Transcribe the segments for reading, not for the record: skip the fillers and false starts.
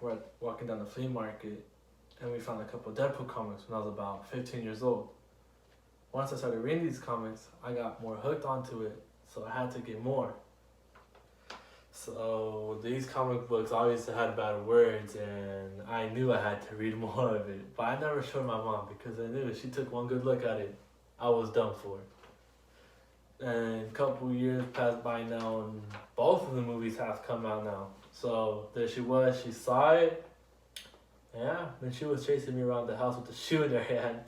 were walking down the flea market and we found a couple of Deadpool comics when I was about 15 years old. Once I started reading these comics, I got more hooked onto it, so I had to get more. So these comic books obviously had bad words, and I knew I had to read more of it. But I never showed my mom because I knew if she took one good look at it, I was done for. And a couple years passed by now, and both of the movies have come out now. So there she was, she saw it. Yeah, then she was chasing me around the house with a shoe in her hand.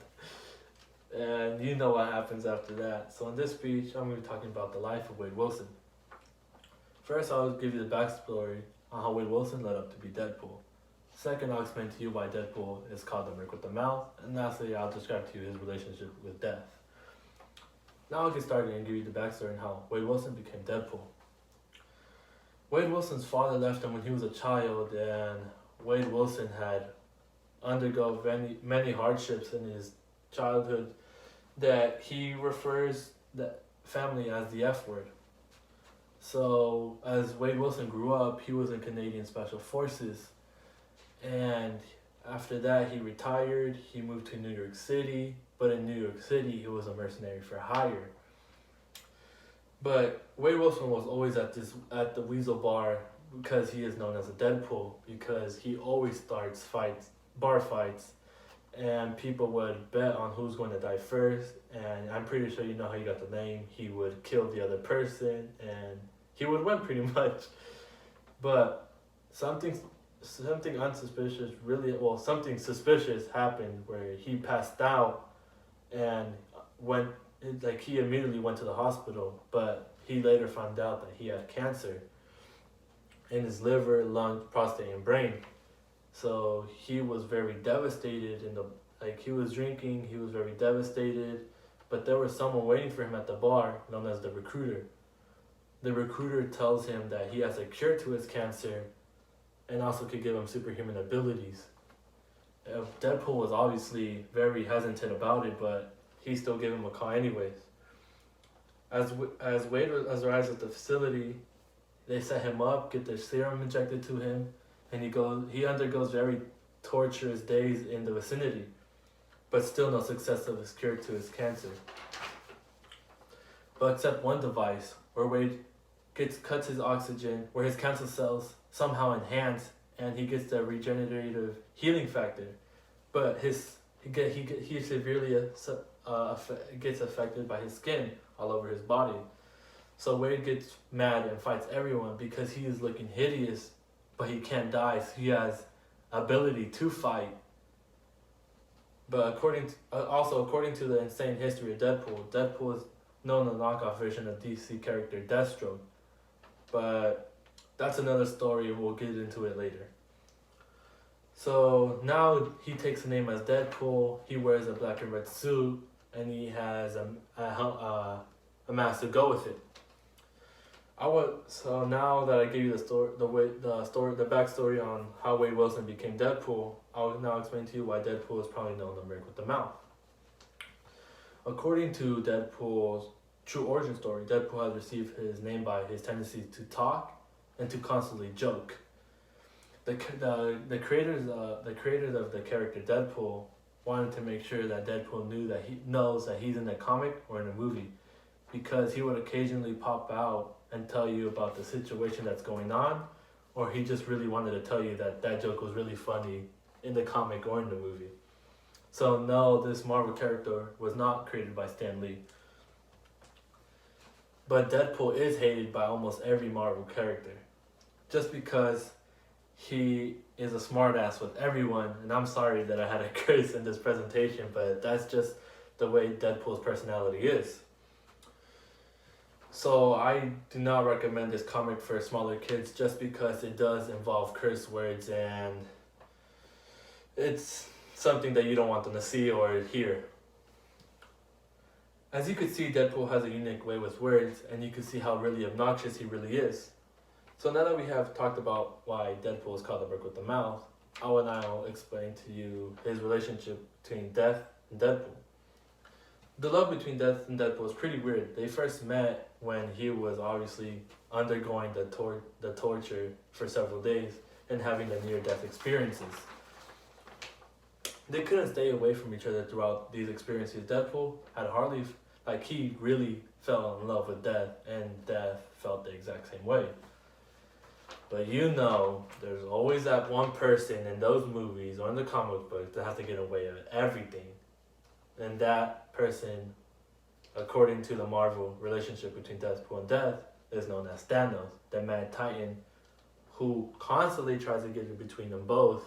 And you know what happens after that. So in this speech, I'm going to be talking about the life of Wade Wilson. First, I'll give you the backstory on how Wade Wilson led up to be Deadpool. Second, I'll explain to you why Deadpool is called the Merc with the Mouth. And lastly, I'll describe to you his relationship with death. Now I'll get started and give you the backstory on how Wade Wilson became Deadpool. Wade Wilson's father left him when he was a child, and Wade Wilson had undergone many hardships in his childhood that he refers the family as the F word. So as Wade Wilson grew up, he was in Canadian Special Forces, and after that he retired. He moved to New York City, but in New York City he was a mercenary for hire. But Wade Wilson was always at the Weasel Bar because he is known as a Deadpool, because he always starts bar fights, and people would bet on who's going to die first. And I'm pretty sure you know how he got the name. He would kill the other person and he would win pretty much. But something unsuspicious something suspicious happened where he passed out, and he immediately went to the hospital, but he later found out that he had cancer in his liver, lung, prostate, and brain. So he was very devastated he was drinking, he was very devastated, but there was someone waiting for him at the bar known as the Recruiter. The Recruiter tells him that he has a cure to his cancer and also could give him superhuman abilities. Deadpool was obviously very hesitant about it, but he still gave him a call anyways. As Wade arrives at the facility, they set him up, get the serum injected to him, and he undergoes very torturous days in the vicinity, but still no success of his cure to his cancer. But except one device where Wade cuts his oxygen, where his cancer cells somehow enhance, and he gets the regenerative healing factor, but he severely gets affected by his skin all over his body. So Wade gets mad and fights everyone because he is looking hideous, but he can't die, so he has ability to fight. But according to the insane history of Deadpool is known as a knockoff version of DC character Deathstroke. But that's another story, and we'll get into it later. So now he takes the name as Deadpool. He wears a black and red suit, and he has a mask to go with it. So now that I gave you the backstory on how Wade Wilson became Deadpool, I will now explain to you why Deadpool is probably known as the Merc with the Mouth. According to Deadpool's true origin story, Deadpool has received his name by his tendency to talk and to constantly joke. The creators of the character Deadpool wanted to make sure that Deadpool knows that he's in a comic or in a movie, because he would occasionally pop out and tell you about the situation that's going on, or he just really wanted to tell you that joke was really funny in the comic or in the movie. So no, this Marvel character was not created by Stan Lee. But Deadpool is hated by almost every Marvel character, just because he is a smartass with everyone. And I'm sorry that I had a curse in this presentation, but that's just the way Deadpool's personality is. So I do not recommend this comic for smaller kids, just because it does involve curse words, and it's something that you don't want them to see or hear. As you can see, Deadpool has a unique way with words, and you can see how really obnoxious he really is. So now that we have talked about why Deadpool is called the Merc with the Mouth, I will now explain to you his relationship between Death and Deadpool. The love between Death and Deadpool is pretty weird. They first met when he was obviously undergoing the torture for several days. and having the near-death experiences. They couldn't stay away from each other throughout these experiences. Deadpool had hardly, like, he really fell in love with Death, and Death felt the exact same way. But there's always that one person in those movies or in the comic book that has to get away with everything. And that person, according to the Marvel relationship between Deadpool and Death, is known as Thanos, the Mad Titan, who constantly tries to get in between them both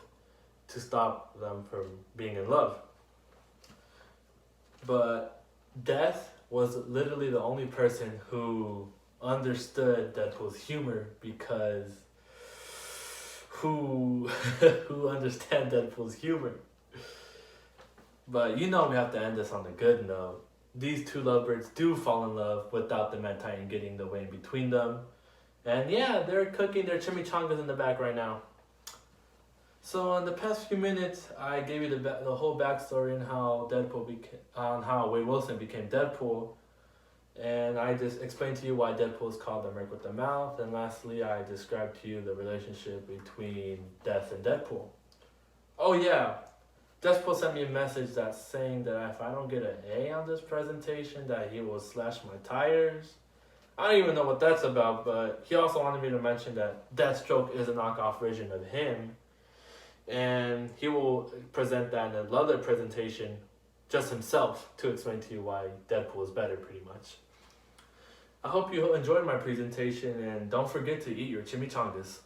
to stop them from being in love. But Death was literally the only person who understood Deadpool's humor, because who understand Deadpool's humor? But we have to end this on a good note. These two lovebirds do fall in love without the Mad Titan getting the way in between them. And yeah, they're cooking their chimichangas in the back right now. So in the past few minutes, I gave you the whole backstory on how Wade Wilson became Deadpool. And I just explained to you why Deadpool is called the Merc with the Mouth. And lastly, I described to you the relationship between Death and Deadpool. Oh yeah, Deadpool sent me a message that's saying that if I don't get an A on this presentation, that he will slash my tires. I don't even know what that's about, but he also wanted me to mention that Deathstroke is a knockoff version of him. And he will present that in another presentation, just himself, to explain to you why Deadpool is better, pretty much. I hope you enjoyed my presentation, and don't forget to eat your chimichangas.